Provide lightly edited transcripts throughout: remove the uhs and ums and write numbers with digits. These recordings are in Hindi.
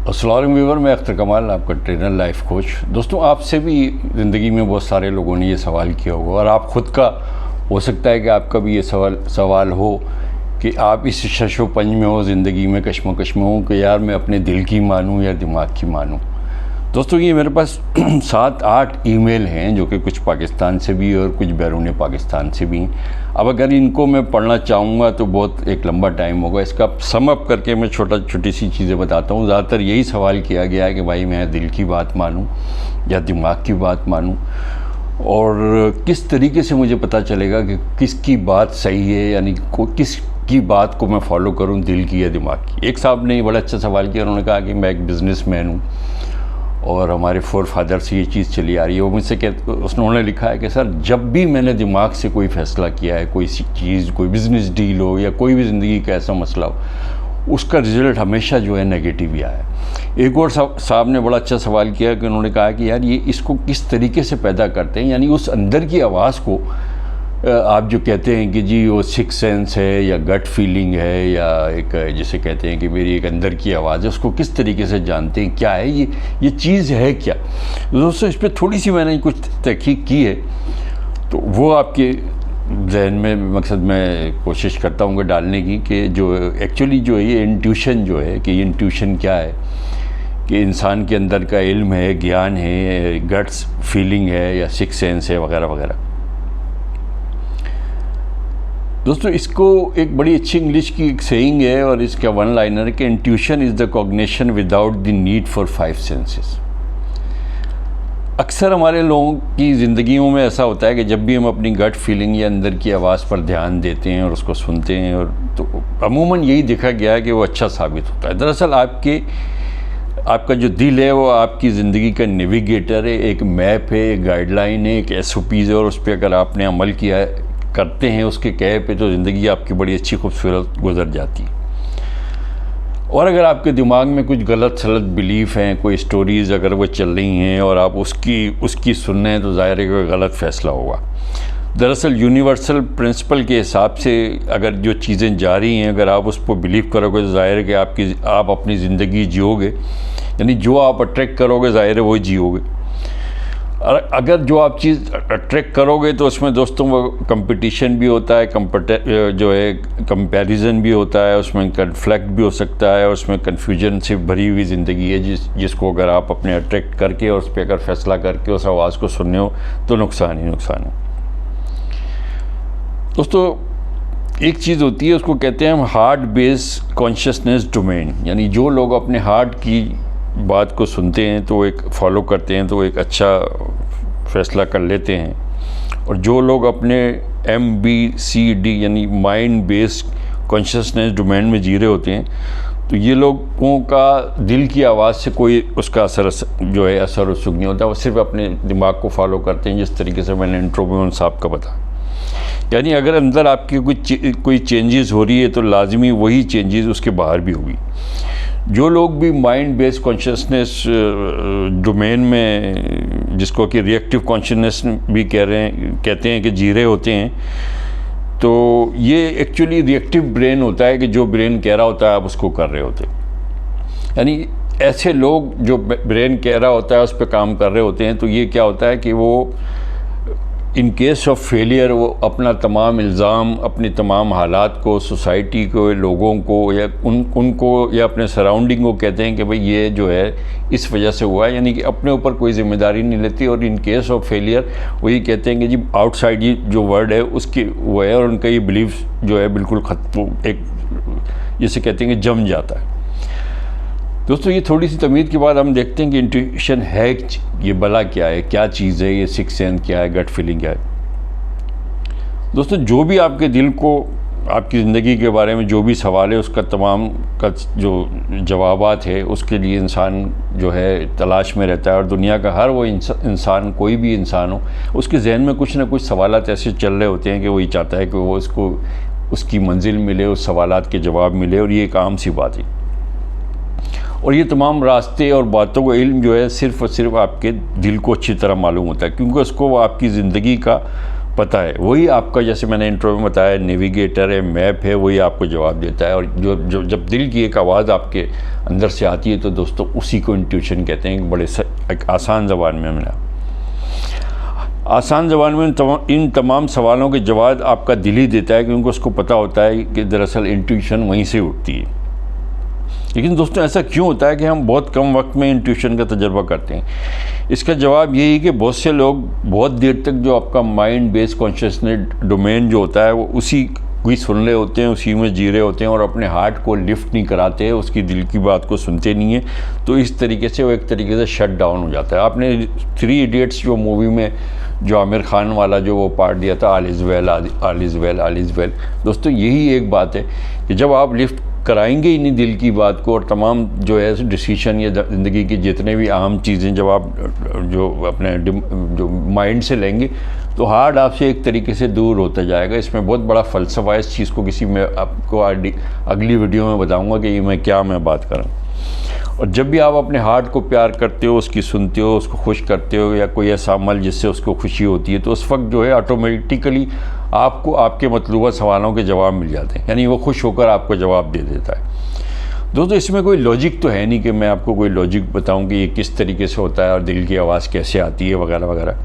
अस्सलाम व्यूवर, मैं अख्तर कमाल, आपका ट्रेनर लाइफ कोच। दोस्तों, आपसे भी ज़िंदगी में बहुत सारे लोगों ने ये सवाल किया होगा और आप ख़ुद का हो सकता है कि आपका भी ये सवाल हो कि आप इस शशोपंज में हो, ज़िंदगी में कश्मकश में हो कि यार मैं अपने दिल की मानूं या दिमाग की मानूं। दोस्तों, ये मेरे पास 7-8 ईमेल हैं जो कि कुछ पाकिस्तान से भी और कुछ बैरून पाकिस्तान से भी हैं। अब अगर इनको मैं पढ़ना चाहूँगा तो बहुत एक लंबा टाइम होगा। इसका सम अप करके मैं छोटी सी चीज़ें बताता हूँ। ज़्यादातर यही सवाल किया गया है कि भाई मैं दिल की बात मानूँ या दिमाग की बात मानूँ, और किस तरीके से मुझे पता चलेगा कि किसकी बात सही है, यानी किस की बात को मैं फॉलो करूँ, दिल की या दिमाग की। एक साहब ने बड़ा अच्छा सवाल किया। उन्होंने कहा कि मैं एक बिज़नेसमैन हूँ और हमारे फोर फादर से ये चीज़ चली आ रही है। वो मुझसे उन्होंने लिखा है कि सर, जब भी मैंने दिमाग से कोई फ़ैसला किया है, कोई चीज़, कोई बिज़नेस डील हो या कोई भी ज़िंदगी का ऐसा मसला हो, उसका रिज़ल्ट हमेशा जो है नेगेटिव ही आया है। एक और साहब ने बड़ा अच्छा सवाल किया कि उन्होंने कहा कि यार ये इसको किस तरीके से पैदा करते हैं, यानी उस अंदर की आवाज़ को आप जो कहते हैं कि जी वो सिक्स सेंस है या गट फीलिंग है या एक जिसे कहते हैं कि मेरी एक अंदर की आवाज़ है, उसको किस तरीके से जानते हैं, क्या है ये चीज़ है क्या। दोस्तों, इस पर थोड़ी सी मैंने कुछ तहकीक की है, तो वो आपके जहन में मकसद मैं कोशिश करता हूँ डालने की कि जो एक्चुअली जो है ये इंट्यूशन जो है, कि ये इंट्यूशन क्या है, कि इंसान के अंदर का इल्म है, ज्ञान है, गट्स फीलिंग है या सिक्स सेंस है वगैरह वगैरह। दोस्तों, इसको एक बड़ी अच्छी इंग्लिश की एक सेइंग है और इसका वन लाइनर है कि intuition is the cognition without the need for 5 senses. अक्सर हमारे लोगों की ज़िंदगियों में ऐसा होता है कि जब भी हम अपनी गट फीलिंग या अंदर की आवाज़ पर ध्यान देते हैं और उसको सुनते हैं, और तो अमूमन यही देखा गया है कि वो अच्छा साबित होता है। दरअसल आपका जो दिल है वो आपकी ज़िंदगी का नेविगेटर है, एक मैप है, एक गाइडलाइन है, एक SOPs है, और उस पर अगर आपने अमल किया करते हैं उसके कहे पे, तो ज़िंदगी आपकी बड़ी अच्छी खूबसूरत गुजर जाती है। और अगर आपके दिमाग में कुछ गलत सलत बिलीफ हैं, कोई स्टोरीज़ अगर वो चल रही हैं और आप उसकी सुन रहे हैं, तो ज़ाहिर है कोई गलत फ़ैसला होगा। दरअसल यूनिवर्सल प्रिंसिपल के हिसाब से अगर जो चीज़ें जा रही हैं, अगर आप उस पर बिलीव करोगे तो ज़ाहिर है कि आप अपनी ज़िंदगी जियोगे, यानी जो आप अट्रैक्ट करोगे ज़ाहिर है वही जियोगे। और अगर जो आप चीज़ अट्रैक्ट करोगे तो उसमें दोस्तों वो कंपटीशन भी होता है, कंपैरिजन भी होता है, उसमें कन्फ्लिक्ट भी हो सकता है, उसमें कन्फ्यूजन से भरी हुई ज़िंदगी है जिसको अगर आप अपने अट्रैक्ट करके और उस पर अगर फैसला करके उस आवाज़ को सुनने हो तो नुकसान ही नुकसान है। दोस्तों, एक चीज़ होती है, उसको कहते हैं हम हार्ट बेस्ड कॉन्शियसनेस डोमेन, यानी जो लोग अपने हार्ट की बात को सुनते हैं तो एक फॉलो करते हैं तो एक अच्छा फ़ैसला कर लेते हैं, और जो लोग अपने MBCD यानी माइंड बेस्ड कॉन्शियसनेस डोमेन में जी रहे होते हैं, तो ये लोगों का दिल की आवाज़ से कोई उसका असर जो है असर उसुग नहीं होता। वो सिर्फ अपने दिमाग को फॉलो करते हैं, जिस तरीके से मैंने इंट्रो में उन साहब का बताया। यानी अगर अंदर आपकी कोई चेंजेस हो रही है तो लाजमी वही चेंजेस उसके बाहर भी होगी। जो लोग भी माइंड बेस्ड कॉन्शियसनेस डोमेन में, जिसको कि रिएक्टिव कॉन्शियसनेस भी कहते हैं कि जी रहे होते हैं, तो ये एक्चुअली रिएक्टिव ब्रेन होता है कि जो ब्रेन कह रहा होता है आप उसको कर रहे होते हैं। यानी ऐसे लोग जो ब्रेन कह रहा होता है उस पर काम कर रहे होते हैं, तो ये क्या होता है कि वो इन केस ऑफ फेलियर वो अपना तमाम इल्ज़ाम, अपनी तमाम हालात को सोसाइटी को, लोगों को या उनको या अपने सराउंडिंग को कहते हैं कि भाई ये जो है इस वजह से हुआ है, यानी कि अपने ऊपर कोई ज़िम्मेदारी नहीं लेती। और इन केस ऑफ फेलियर वही कहते हैं कि जी आउटसाइड ये जो वर्ड है उसकी वो है, और उनका ये बिलीफ जो है बिल्कुल ख़त्म, एक जिसे कहते हैं कि जम जाता है। दोस्तों, ये थोड़ी सी तमीज़ के बाद हम देखते हैं कि इंट्यूशन है ये भला क्या है, क्या चीज़ है, ये सिक्स सेंस क्या है, गट फीलिंग क्या है। दोस्तों, जो भी आपके दिल को आपकी ज़िंदगी के बारे में जो भी सवाल है उसका तमाम का जो जवाबात है उसके लिए इंसान जो है तलाश में रहता है। और दुनिया का हर वो इंसान, कोई भी इंसान हो, उसके जहन में कुछ ना कुछ सवालात ऐसे चल रहे होते हैं कि वही चाहता है कि वो उसकी मंजिल मिले, उस सवालात के जवाब मिले, और ये एक आम सी बात है। और ये तमाम रास्ते और बातों का इल्म जो है सिर्फ़ और सिर्फ आपके दिल को अच्छी तरह मालूम होता है, क्योंकि उसको वो आपकी ज़िंदगी का पता है, वही आपका, जैसे मैंने इंट्रो में बताया, नेविगेटर है, मैप है, वही आपको जवाब देता है। और जो जब दिल की एक आवाज़ आपके अंदर से आती है तो दोस्तों उसी को इंट्यूशन कहते हैं। एक आसान ज़बान में मिला, आसान ज़बान में इन तमाम सवालों के जवाब आपका दिल ही देता है, क्योंकि उसको पता होता है कि दरअसल इंट्यूशन वहीं से उठती है। लेकिन दोस्तों ऐसा क्यों होता है कि हम बहुत कम वक्त में इंट्यूशन का तजर्बा करते हैं? इसका जवाब यही है कि बहुत से लोग बहुत देर तक जो आपका माइंड बेस्ड कॉन्शियसनेस डोमेन जो होता है वो उसी कोई सुन रहे होते हैं, उसी में जी रहे होते हैं और अपने हार्ट को लिफ्ट नहीं कराते हैं, उसकी दिल की बात को सुनते नहीं हैं। तो इस तरीके से वो एक तरीके से शट डाउन हो जाता है। आपने 3 इडियट्स जो मूवी में जो आमिर खान वाला जो वो पार्ट दिया था, all is well, all is well, all is well, दोस्तों यही एक बात है कि जब आप लिफ्ट कराएंगे ही नहीं दिल की बात को, और तमाम जो है डिसीशन या ज़िंदगी की जितने भी अहम चीज़ें जब आप जो अपने जो माइंड से लेंगे तो हार्ट आपसे एक तरीके से दूर होता जाएगा। इसमें बहुत बड़ा फ़लसफ़ा है, इस चीज़ को किसी में आपको अगली वीडियो में बताऊंगा कि ये मैं बात कर रहा हूँ। और जब भी आप अपने हार्ट को प्यार करते हो, उसकी सुनते हो, उसको खुश करते हो, या कोई ऐसा अमल जिससे उसको खुशी होती है, तो उस वक्त जो है ऑटोमेटिकली आपको आपके मतलूबा सवालों के जवाब मिल जाते हैं, यानी वो खुश होकर आपको जवाब दे देता है। दोस्तों इसमें कोई लॉजिक तो है नहीं कि मैं आपको कोई लॉजिक बताऊं कि ये किस तरीके से होता है और दिल की आवाज़ कैसे आती है वगैरह वगैरह,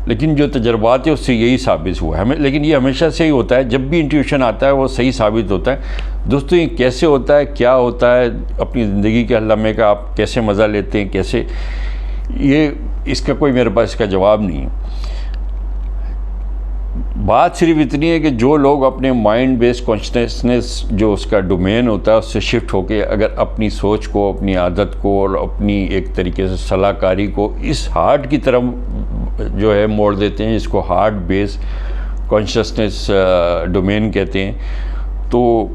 लेकिन जो तजर्बात है उससे यही साबित हुआ है। लेकिन ये हमेशा से ही होता है, जब भी इंट्यूशन आता है वो सही साबित होता है। दोस्तों ये कैसे होता है, क्या होता है, अपनी ज़िंदगी के हर लम्हे का आप कैसे मज़ा लेते हैं, कैसे, ये इसका कोई मेरे पास इसका जवाब नहीं है। बात सिर्फ इतनी है कि जो लोग अपने माइंड बेस्ड कॉन्शियसनेस जो उसका डोमेन होता है उससे शिफ्ट होके अगर अपनी सोच को, अपनी आदत को और अपनी एक तरीके से सलाहकारी को इस हार्ट की तरफ जो है मोड़ देते हैं, जिसको हार्ट बेस्ड कॉन्शियसनेस डोमेन कहते हैं, तो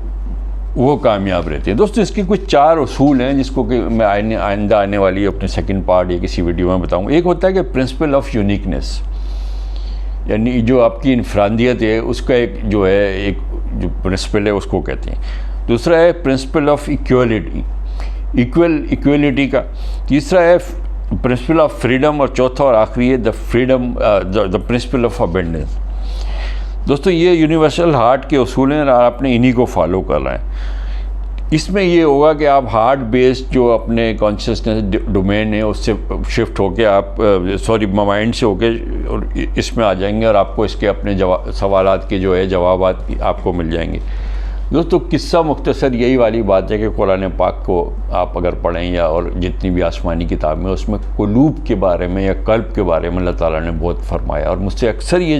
वो कामयाब रहते हैं। दोस्तों इसके कुछ 4 उसूल हैं जिसको कि मैं आइंदा आने वाली अपने सेकंड पार्ट या किसी वीडियो में बताऊँगा। एक होता है कि प्रिंसिपल ऑफ यूनिकनेस, यानी जो आपकी इनफरादियत है उसका एक जो है एक जो प्रिंसिपल है उसको कहते हैं। दूसरा है प्रिंसिपल ऑफ इक्वलिटी का। तीसरा है प्रिंसिपल ऑफ फ्रीडम, और चौथा और आखिरी है द प्रिंसिपल ऑफ अबेंडेंस। दोस्तों ये यूनिवर्सल हार्ट के उसूल हैं और आपने इन्हीं को फॉलो करना है। इसमें ये होगा कि आप हार्ट बेस्ड जो अपने कॉन्शियसनेस डोमेन है उससे शिफ्ट होके आप माइंड से होके और इसमें आ जाएंगे और आपको इसके अपने सवालात के जो है जवाब आपको मिल जाएंगे। दोस्तों किस्सा मुख्तसर यही वाली बात है कि कुरान पाक को आप अगर पढ़ें या और जितनी भी आसमानी किताब में, उसमें कुलूब के बारे में या कल्ब के बारे में अल्लाह ताला ने बहुत फरमाया। और मुझसे अक्सर ये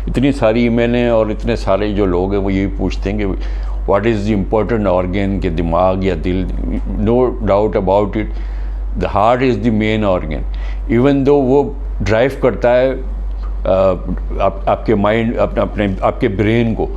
इतनी सारी ईमेलें और इतने सारे जो लोग हैं वो यही पूछते हैं कि what is the important organ, के दिमाग या दिल। No doubt about it, the heart is the main organ. Even though वो ड्राइव करता है आपके माइंड आपके ब्रेन को।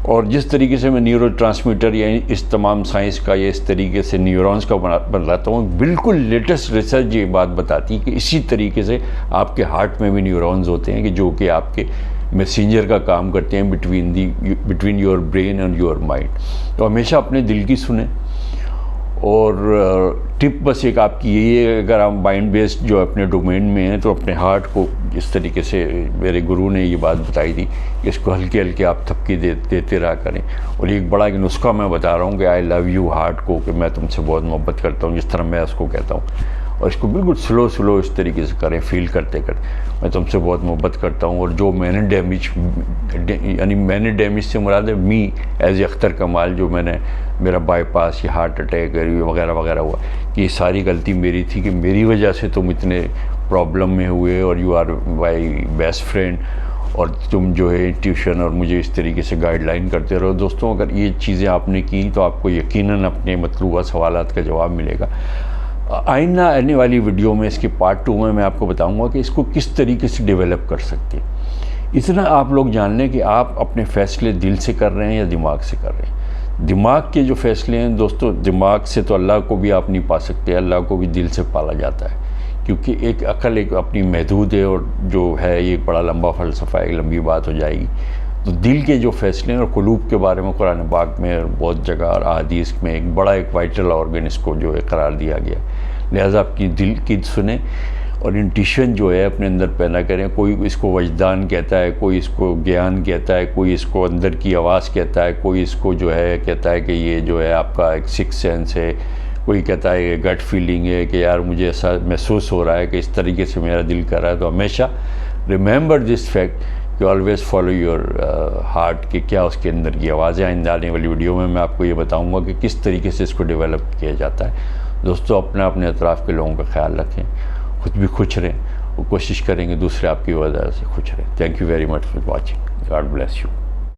और जिस तरीके से मैं न्यूरो ट्रांसमीटर या इस तमाम साइंस का या इस तरीके से न्यूरॉन्स का बनाता हूँ, बिल्कुल लेटेस्ट रिसर्च ये बात बताती है कि इसी तरीके से आपके हार्ट में भी न्यूरॉन्स होते हैं कि जो कि आपके मैसेंजर का काम करते हैं between your brain and your mind. तो हमेशा अपने दिल की सुने। और टिप बस एक आपकी यही है, अगर आप माइंड बेस्ड जो अपने डोमेन में हैं तो अपने हार्ट को इस तरीके से, मेरे गुरु ने ये बात बताई थी कि इसको हल्के हल्के आप थपकी देते रहा करें। और एक बड़ा एक नुस्खा मैं बता रहा हूँ कि आई लव यू हार्ट को, कि मैं तुमसे बहुत मोहब्बत करता हूँ, जिस तरह मैं उसको कहता हूँ। और इसको बिल्कुल स्लो इस तरीके से करें, फील करते मैं तुमसे बहुत मोहब्बत करता हूँ। और जो मैंने डैमेज से मुराद है मी एज अख्तर कमाल, जो मेरा बाईपास या हार्ट अटैक वगैरह वगैरह हुआ, कि ये सारी गलती मेरी थी, कि मेरी वजह से तुम इतने प्रॉब्लम में हुए और you are my best friend, और तुम जो है ट्यूशन और मुझे इस तरीके से गाइडलाइन करते रहो। दोस्तों अगर ये चीज़ें आपने की तो आपको यकीनन अपने मतलूबा सवालात का जवाब मिलेगा। आइंदा आने वाली वीडियो में इसके पार्ट 2 में मैं आपको बताऊंगा कि इसको किस तरीके से डेवलप कर सकते हैं। इतना आप लोग जान लें कि आप अपने फ़ैसले दिल से कर रहे हैं या दिमाग से कर रहे हैं। दिमाग के जो फ़ैसले हैं दोस्तों, दिमाग से तो अल्लाह को भी आप नहीं पा सकते, अल्लाह को भी दिल से पाला जाता है, क्योंकि एक अकल एक अपनी महदूद है और जो है ये बड़ा लंबा फ़लसफ़ा है, एक लंबी बात हो जाएगी। तो दिल के जो फैसले हैं और कुलूब के बारे में कुरान पाक में बहुत जगह और अहादीस में एक बड़ा एक वाइटल ऑर्गन इसको जो है करार दिया गया। लिहाजा आपकी दिल की सुने और इंट्यूशन जो है अपने अंदर पैदा करें। कोई इसको वजदान कहता है, कोई इसको ज्ञान कहता है, कोई इसको अंदर की आवाज़ कहता है, कोई इसको जो है कहता है कि ये जो है आपका एक सिक्स सेंस है, कोई कहता है कि गट फीलिंग है कि यार मुझे ऐसा महसूस हो रहा है कि इस तरीके से मेरा दिल कर रहा है। तो हमेशा रिमेंबर दिस फैक्ट कि ऑलवेज़ फॉलो योर हार्ट कि क्या उसके अंदर की आवाज़ें। आइंदा आने वाली वीडियो में मैं आपको ये बताऊंगा कि किस तरीके से इसको डेवलप किया जाता है। दोस्तों, अपने अतराफ़ के लोगों का ख्याल रखें, खुद भी खुश रहें और कोशिश करेंगे दूसरे आपकी वजह से खुश रहें। Thank you very much for watching. God bless you.